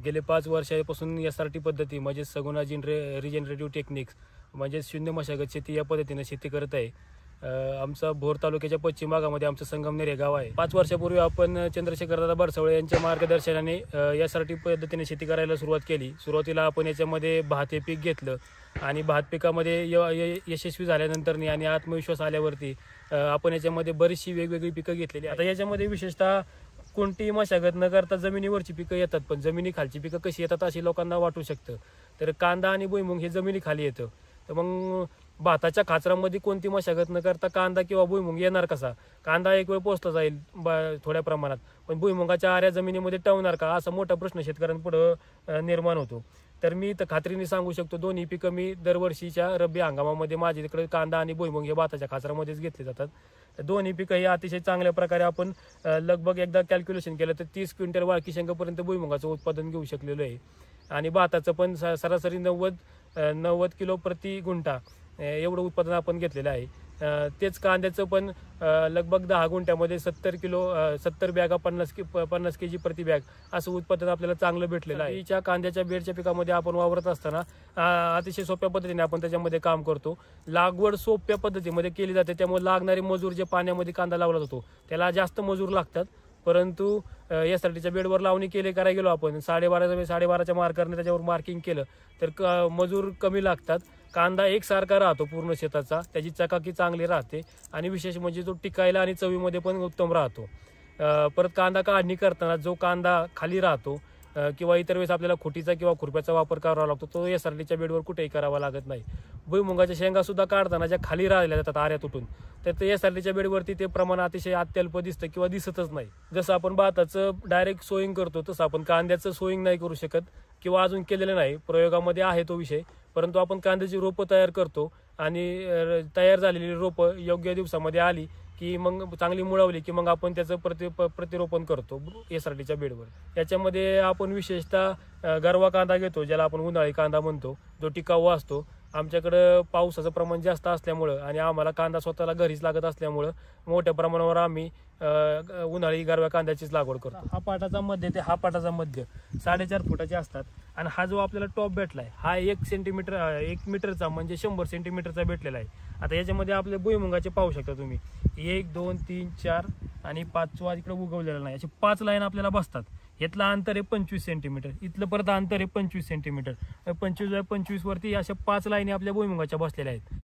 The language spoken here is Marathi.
गेले 5 वर्षापासून SRT पद्धती म्हणजे सगुणा रिजेनरेटिव्ह टेक्निक्स म्हणजे शून्य मशागत शेती या पद्धतीने शेती करत आहे. आमचा भोर तालुक्याच्या पश्चिम भागामध्ये आमचं संगमनेर हे गाव आहे. 5 वर्षापूर्वी आपण चंद्रशेखरदादा बरसावळे यांच्या मार्गदर्शनाने SRT पद्धतीने शेती करायला सुरुवात केली. सुरुवातीला आपण याच्यामध्ये भात हे पीक घेतलं आणि भात पिकामध्ये यशस्वी झाल्यानंतर आणि आत्मविश्वास आल्यावरती आपण याच्यामध्ये बरीचशी वेगवेगळी पिकं घेतलेली. आता याच्यामध्ये विशेषतः कोणतीही मशागत न करता जमिनीवरची पिकं येतात, पण जमिनीखालची पिकं कशी येतात अशी लोकांना वाटू शकतं. तर कांदा आणि भुईमुग हे जमिनीखाली येतं. तर मग भाताच्या खाचरामध्ये कोणती मशागत न करता कांदा किंवा भुईमुग येणार कसा? कांदा एक वेळ पोचला जाईल थोड्या प्रमाणात, पण भुईमुगाच्या आऱ्या जमिनीमध्ये टवणार का असा मोठा प्रश्न शेतकऱ्यांपुढे निर्माण होतो. तर मी तर खात्रीने सांगू शकतो दोन्ही पिकं मी दरवर्षीच्या रब्बी हंगामामध्ये माझ्या तिकडे कांदा आणि भुईमुग हे भाताच्या खाचरामध्येच घेतले जातात. दोन्ही पिकं हे अतिशय चांगल्या प्रकारे आपण लगभग एकदा कॅल्क्युलेशन केलं तर 30 क्विंटल वाळकी शेंगापर्यंत भुईमुगाचं उत्पादन घेऊ शकलेलो आहे. आणि भाताचं पण सरासरी 90 किलो प्रति गुंठा एवढं उत्पादन आपण घेतलेलं आहे. तेच कांद्याचं पण लगभग 10 गुंठ्यामध्ये 70 बॅगा 50 kg प्रति बॅग असं उत्पादन आपल्याला चांगलं भेटलेलं आहे. त्या कांद्याच्या बेडच्या पिकामध्ये आपण वावरत असताना अतिशय सोप्या पद्धतीने आपण त्याच्यामध्ये काम करतो. लागवड सोप्या पद्धतीमध्ये केली जाते, त्यामुळे लागणारे मजूर जे पाण्यामध्ये कांदा लावला जातो त्याला जास्त मजूर लागतात. परंतु SRTच्या बेडवर लावणी करायला गेलो आपण 12:30च्या मार्करने त्याच्यावर मार्किंग केलं तर मजूर कमी लागतात. कांदा एकसारखा राहतो पूर्ण शेताचा, त्याची चकाकी चांगली राहते आणि विशेष म्हणजे तो टिकायला आणि चवीमध्ये पण उत्तम राहतो. परत कांदा काढणी करताना जो कांदा खाली राहतो किंवा इतर वेळेस आपल्याला खुटीचा किंवा खुरप्याचा वापर करावा लागतो तो SRTच्या बेडवर कुठेही करावा लागत नाही. भुईमुगाच्या शेंगा सुद्धा काढताना ज्या खाली राहिल्या जातात आऱ्या तुटून, तर ते SRTच्या बेडवरती ते प्रमाण अतिशय अत्यल्प दिसतं किंवा दिसतच नाही. जसं आपण भाताचं डायरेक्ट सोईंग करतो तसं आपण कांद्याचं सोईंग नाही करू शकत किंवा अजून केलेलं नाही. प्रयोगामध्ये आहे तो विषय, परंतु आपण कांद्याची रोपं तयार करतो आणि तयार झालेली रोपं योग्य दिवसामध्ये आली की मग चांगली मुळवली की मग आपण त्याचं प्रतिरोपण करतो SRTच्या बेडवर. याच्यामध्ये आपण विशेषतः गरवा कांदा घेतो, ज्याला आपण उन्हाळी कांदा म्हणतो, जो टिकाऊ असतो. आमच्याकडं पावसाचं प्रमाण जास्त असल्यामुळं आणि आम्हाला कांदा स्वतःला घरीच लागत असल्यामुळं मोठ्या प्रमाणावर आम्ही उन्हाळी गरव्या कांद्याचीच लागवड करतो. हा पाटाचा मध्य ते हा पाटाचा मध्य 4.5 फुटाचे असतात आणि हा जो आपल्याला टॉप भेटलाय हा 1 मीटरचा म्हणजे 100 सेंटीमीटरचा भेटलेला आहे. आता याच्यामध्ये आपले भुईमुगाचे पाहू शकता तुम्ही 1, 2, 3, 4 आणि 5वा इकडे उगवलेला नाही, असे 5 लाईन आपल्याला बसतात. यातलं अंतर आहे 25 सेंटीमीटर, इथलं परत अंतर आहे 25 सेंटीमीटर. 25 बाय 25 वरती अशा 5 लाईनी आपल्या भुईमुगाच्या बसलेल्या आहेत.